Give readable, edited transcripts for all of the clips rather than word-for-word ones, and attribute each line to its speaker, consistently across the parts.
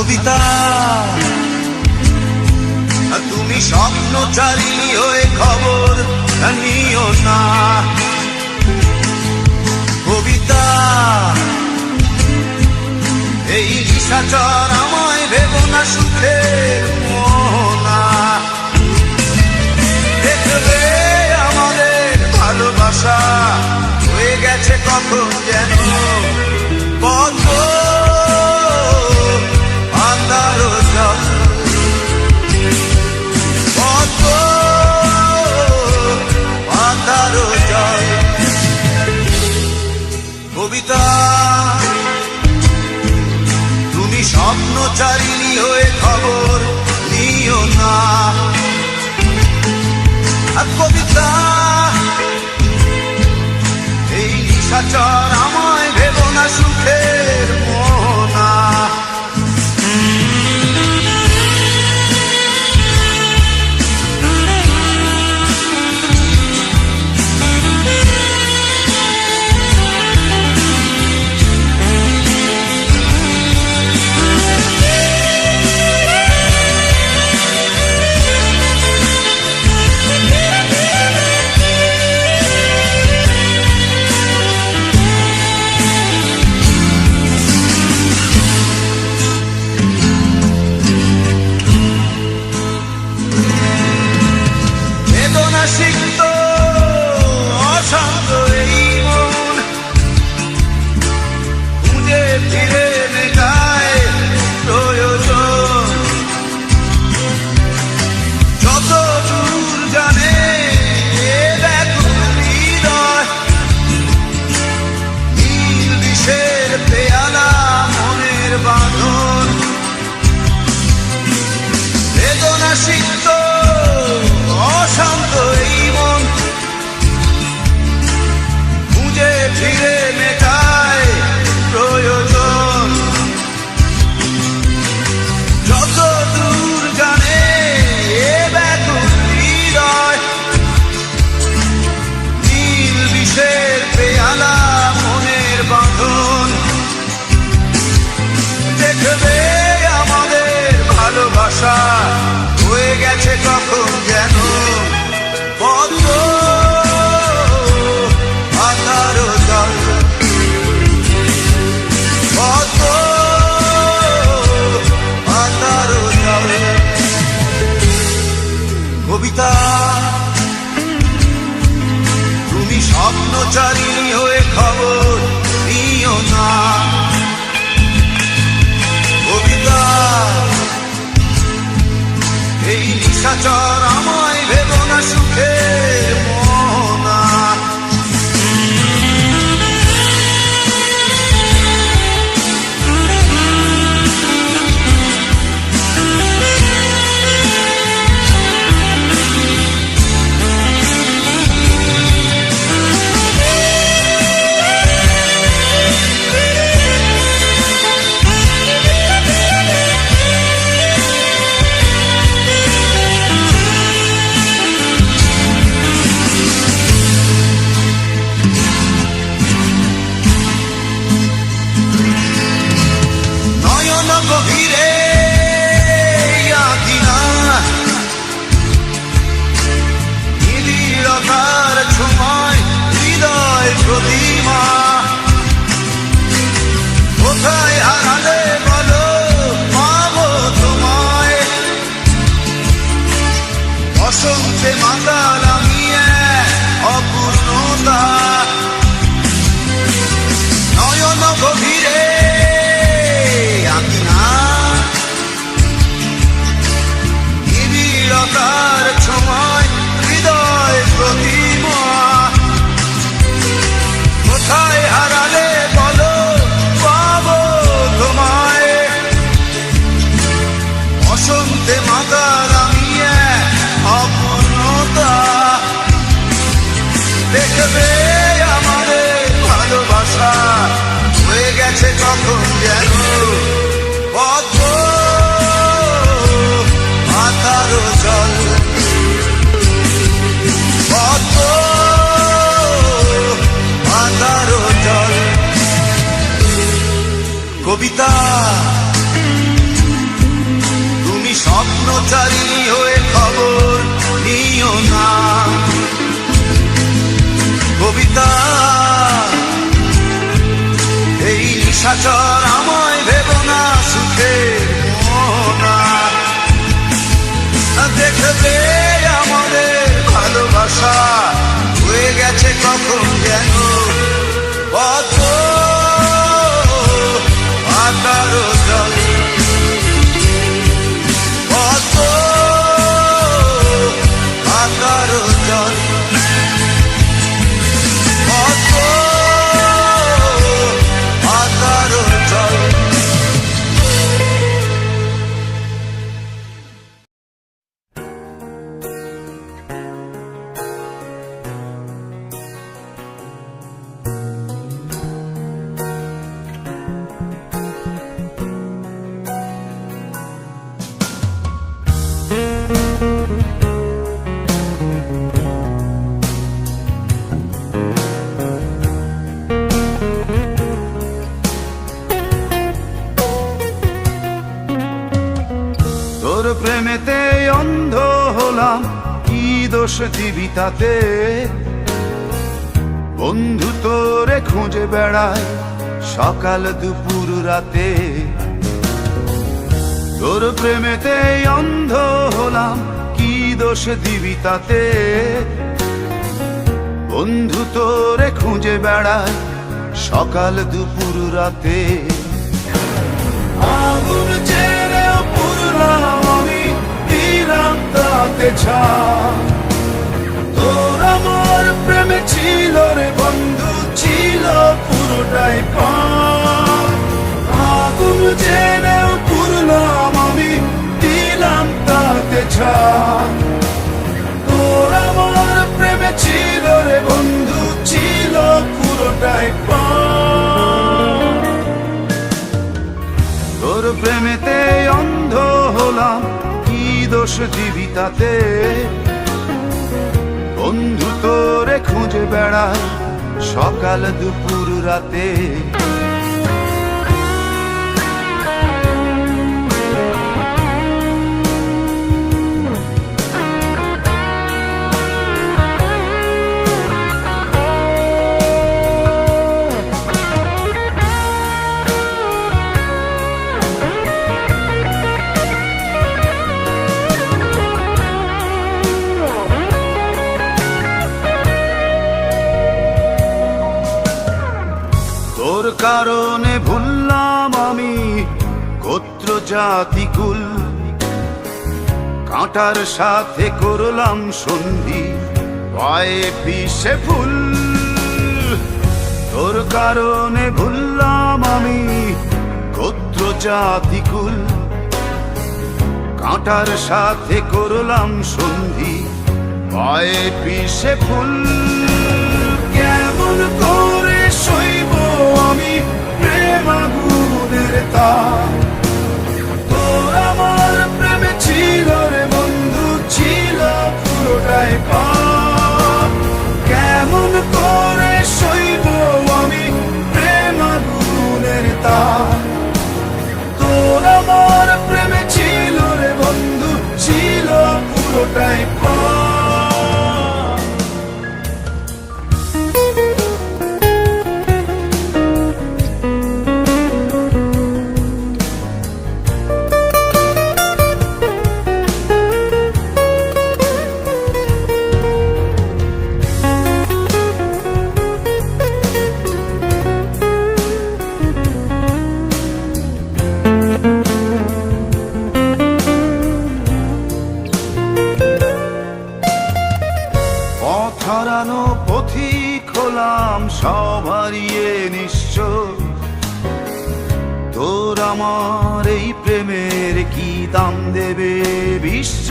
Speaker 1: কবিতা তুমি স্বপ্নচারী হয়ে খবর নিও না। কবিতা এই নিশাচর আমায় ভেবো না সুখের মোহনা। দেখবে আমাদের ভালোবাসা হয়ে গেছে কখন যেন পদ্ম আন্ধার জল, পদ্ম আন্ধার জল। কবিতা তুমি স্বপ্নচারিণী হয়ে খবর নিও না। কবিতা এই নিশাচর আমায় ভেবো না সুখের মোহনা। সিক্ত অশান্ত এই মন খুঁজে ফিরে মেটায় প্রয়োজন। যত দূর জানে ব্যাকুল হৃদয়, নীল বিষের পেয়ালা মনের বাঁধন। বেদনা সিক্ত অশান্ত এই মন খুঁজে ফিরে মেটায় প্রয়োজন। যত দূর জানে ব্যাকুল হৃদয়, নীল বিষের পেয়ালা মনের বাঁধন। দেখবে আমাদের ভালোবাসা হয়ে গেছে কখন যেন পদ্ম আন্ধার জল, পদ্ম আন্ধার জল। কবিতা তুমি স্বপ্নচারিণী হয়ে খবর নিও না। কবিতা এই নিশাচর আমায় ভেবো না সুখের মোহনা। গভীরে আঁকিনা নিবিড়তার ছোঁয়ায় হৃদয় প্রতিমা। কোথায় হারালে বলো পাবো তোমায়, বসন্তে মাতাল আমি অপূর্ণতা। নয়ন গভীরে নিবিড়তার ছোঁয়ায় হৃদয় প্রতিমা। কোথায় হারালে বলো পাবো তোমায়, বসন্তে মাতাল আমি অপূর্ণতা। দেখবে আমাদের ভালোবাসা হয়ে গেছে কখন যেন পদ্ম আন্ধার জল, পদ্ম আন্ধার জল। কবিতা না কবিতা এই নিশাচর আমায় ভেব না সুখের মোহনা দেখবে আমাদের ভালোবাসা হয়ে গেছে কখন যেন পদ্ম আকারো জল পদ্ম আকারো জল পদ্ম আকারো জল
Speaker 2: তোর প্রেমেতে অন্ধ হলাম, কি দোষ দিবি তাতে? বন্ধু তোরে খুঁজে বেড়ায় সকাল দুপুর রাতে। তোর প্রেমেতে অন্ধ হলাম, কি দোষ দিবি তাতে? বন্ধু তোরে খুঁজে বেড়ায় সকাল দুপুর রাতে। আগুন ছেড়েও পুরলাম আমি, দিলাম তাতে ছাপ। তোর আমার প্রেমে ছিল রে বন্ধু, ছিল পুরোটাই পাপ। আগুন ছেড়েও পুরলাম আমি, দিলাম তাতে ছাপ। তোর আমার প্রেমে ছিল রে বন্ধু, ছিল পুরোটাই পাপ। তোর প্রেমেতে অন্ধ হলাম, কি দোষ দিবি তাতে? বন্ধু তোরে খুঁজে বেড়ায় সকাল দুপুর রাতে। তোর কারণে ভুললাম আমি গোত্র জাতি কুল, কাঁটার সাথে করলাম সন্ধি, পায়ে পিষে ফুল। তোর কারণে ভুললাম আমি গোত্র জাতি কুল, কাঁটার সাথে করলাম সন্ধি, পায়ে পিষে ফুল। কেমন করে সইব আমি প্রেম আগুনের তাপ? তোর আমার প্রেমে ছিল রে বন্ধু, ছিল পুরোটাই পাপ। কেমন করে সইব আমি প্রেম আগুনের তাপ? তোর আমার প্রেমে ছিল রে বন্ধু, ছিল পুরোটাই পাপ। হারানো পথিক হলাম সব হারিয়ে নিঃস্ব। তোর আমার এই প্রেমের কি দাম দেবে বিশ্ব?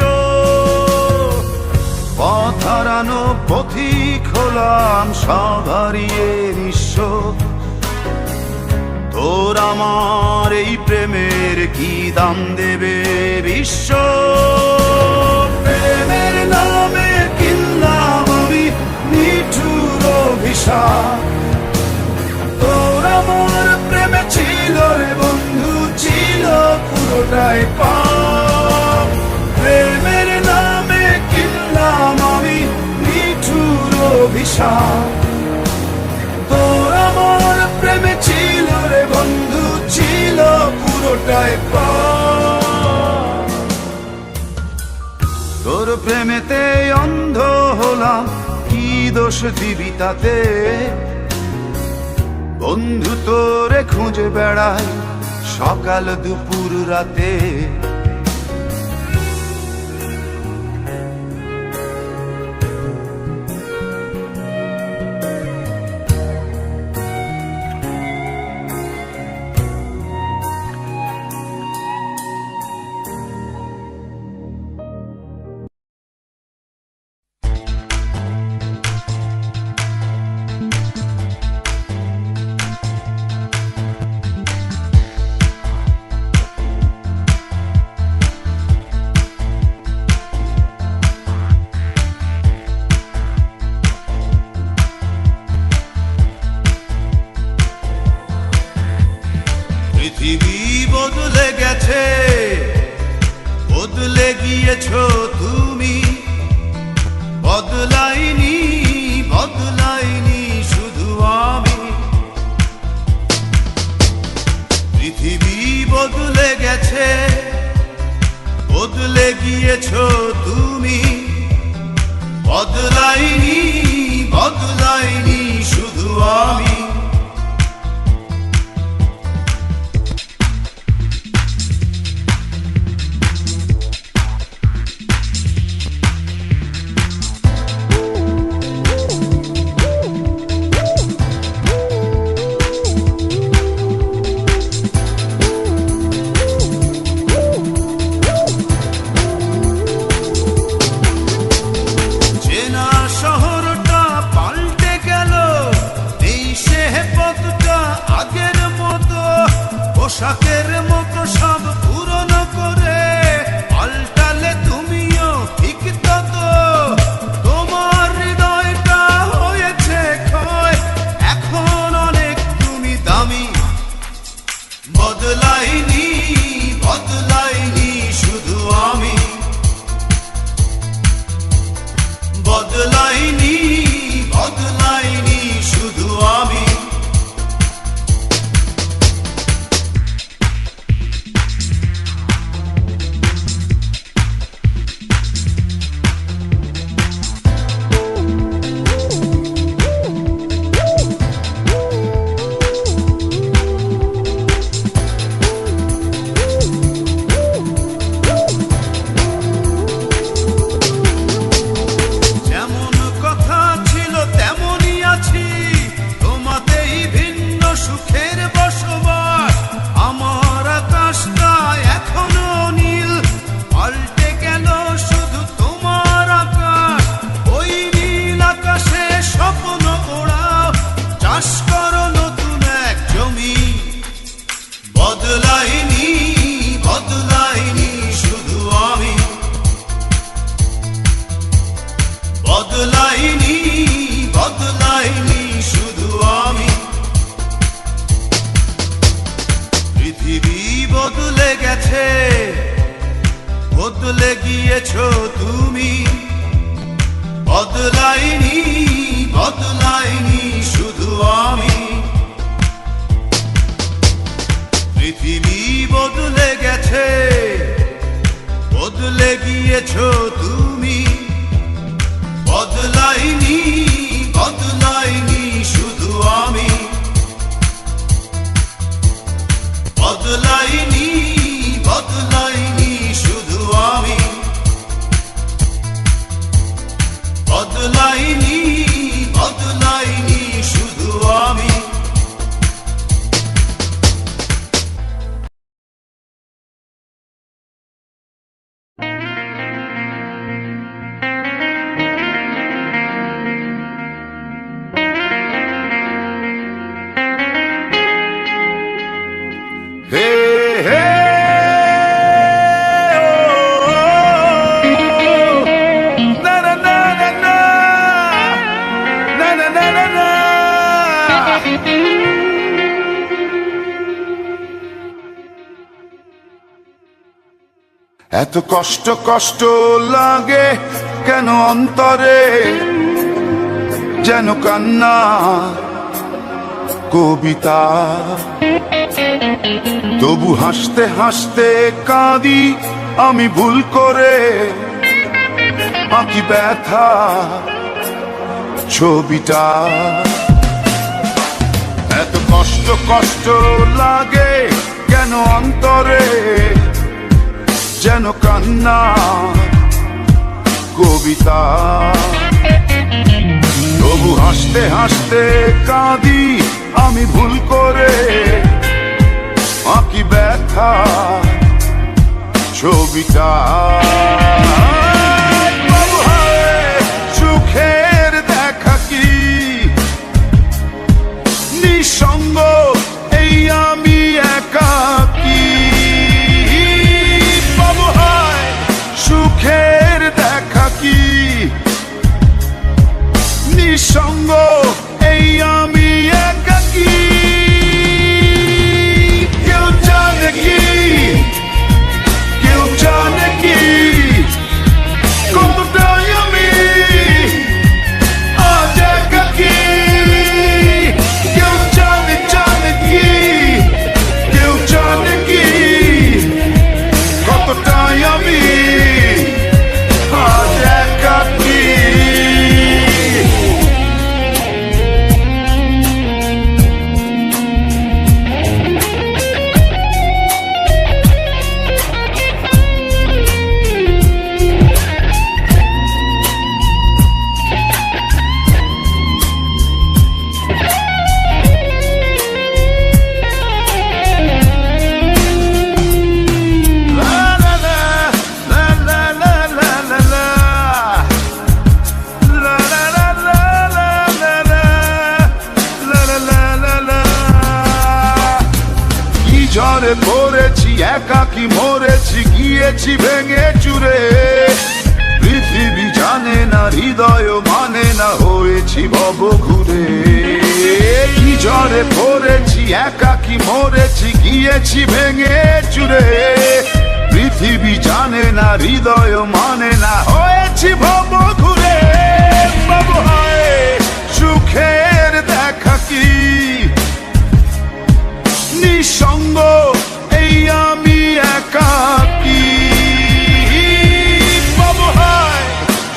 Speaker 2: পথ হারানো পথিক হলাম সব হারিয়ে নিঃস্ব। তোর আমার এই প্রেমের কি দাম দেবে বিশ্ব? প্রেমের নামে কিনলাম আমি নিঠুর অভিশাপ। তোর আমার প্রেমে ছিল রে বন্ধু, ছিল পুরোটাই পাপ। প্রেমের নামে কিনলাম আমি অভিশাপ। তোর আমার প্রেমে ছিল রে বন্ধু, ছিল পুরোটাই পাপ। তোর প্রেমেতে অন্ধ হলাম, কি দোষ দিবি তাতে? বন্ধু তোরে খুঁজে বেড়াই সকাল দুপুর রাতে। পৃথিবী বদলে গেছে, বদলে গিয়েছো তুমি। বদলাইনি, বদলাইনি শুধু আমি। পৃথিবী বদলে গেছে, বদলে গিয়েছো তুমি। বদলাইনি, বদলাইনি শুধু আমি। পোশাকের মতো সব পুরনো করে পাল্টালে তুমিও ঠিক তত। তোমার হৃদয়টা হয়েছে ক্ষয়, এখন অনেক তুমি দামি। বদলাইনি, বদলাইনি শুধু আমি। বদলাইনি, বদলাইনি শুধু আমি। বদলাইনি, বদলাইনি শুধু আমি। বদলাইনি, বদলাইনি শুধু আমি। পৃথিবী বদলে গেছে, বদলে গিয়েছো তুমি। বদলাইনি, বদলাইনি শুধু আমি। পৃথিবী বদলে গেছে, বদলে গিয়েছো তুমি। বদলাইনি, বদলাইনি শুধু আমি। বদলাইনি, বদলাইনি শুধু আমি। বদলাইনি, বদলাইনি শুধু আমি। এত কষ্ট কষ্ট লাগে কেন অন্তরে, যেন কান্না কবিতা। তবু হাসতে হাসতে কাঁদি আমি ভুল করে, আঁকি ব্যথা ছবিটা। এত কষ্ট কষ্ট লাগে কেন অন্তরে, যেন কান্না কবিতা। তবু হাসতে হাসতে কাঁদি আমি ভুল করে, আঁকি ব্যথা ছবিটা। বাবু হায়, সুখের দেখা কি নিঃসঙ্গ এই আমি একাকী। বাবু হায়, সুখের দেখা কি নিঃসঙ্গ এই আমি একাকী। কেউ জানে কি, কেউ জানে কি কতটাই আমি আজ একাকী। কেউ জানে জানে কি, কেউ জানে কি কতটাই আমি আজ একাকী। ঝড়ে পড়েছি একাকি মরেছি গিয়েছি ভেঙে চুরে। পৃথিবী জানে না হৃদয় মানে না হয়েছি ভব ঘুরে। কি ঝড়ে পড়েছি একাকি মরেছি গিয়েছি ভেঙে চুরে। পৃথিবী জানে না হৃদয় মানে না হয়েছি ভব ঘুরে। বাবু হায়, সুখের দেখা কি নিঃসঙ্গ এই আমি একাকী। বাবু হায়,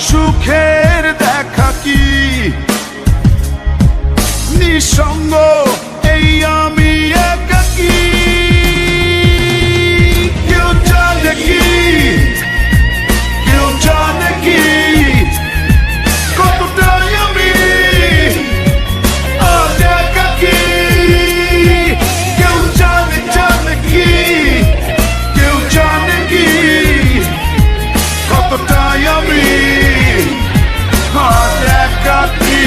Speaker 2: সুখের দেখা কি নিঃসঙ্গ এই আমি একাকী। কেউ জানে কি, কেউ জানে কি কতটাই আমি আজ একাকী। কেউ জানে জানে কি, কেউ জানে কি কতটাই আমি আজ একাকী।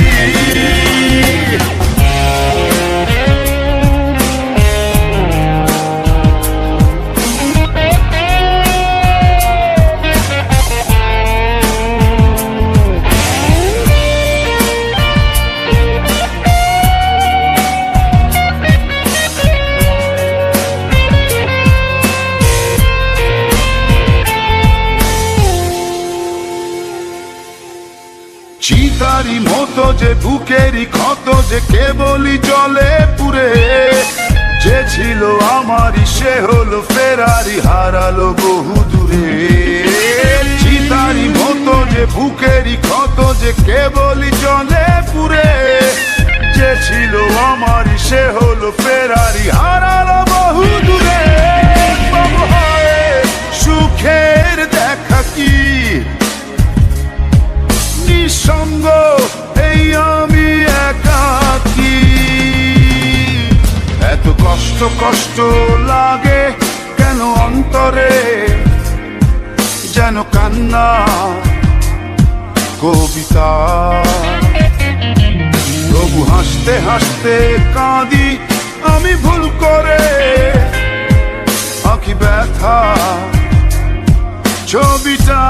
Speaker 2: চিতারি মতো যে বুকেরই ক্ষত যে কেবলই জলে পুরে। যে ছিল আমারই সে হলো ফেরারি হারালো বহু দূরে। চিতারি মতো যে বুকেরই ক্ষত যে কেবলই জলে পুরে। যে ছিল আমারই সে হলো ফেরারি হারালো বহু দূরে। বাবু হায়, সুখের দেখা কি নিঃসঙ্গ এই আমি একাকী। এত কষ্ট কষ্ট লাগে কেন অন্তরে, যেন কান্না কবিতা। তবু হাসতে হাসতে কাঁদি আমি ভুল করে, আঁকি ব্যথা ছবিটা।